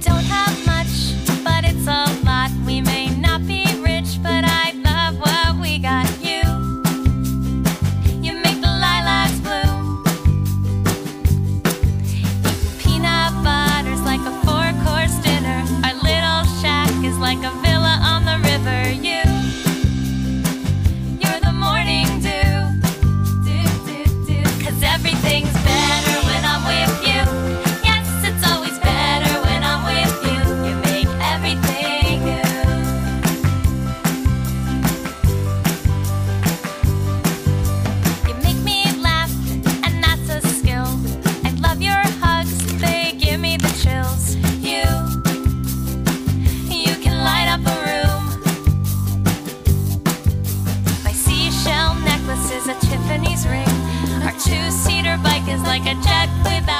don't have much, but it's a lot. We may not be rich, but I love what we got. You make the lilacs bloom. Peanut butter's like a four-course dinner. Our little shack is like a villa on the river. You're the morning dew. 'Cause everything's better when I'm with you. Yes, it's always better when I'm with you. You make everything new. You make me laugh, and that's a skill. I love your hugs, they give me the chills. You can light up a room. My seashell necklace is a Tiffany's ring. Our two-seater bike is like a jet without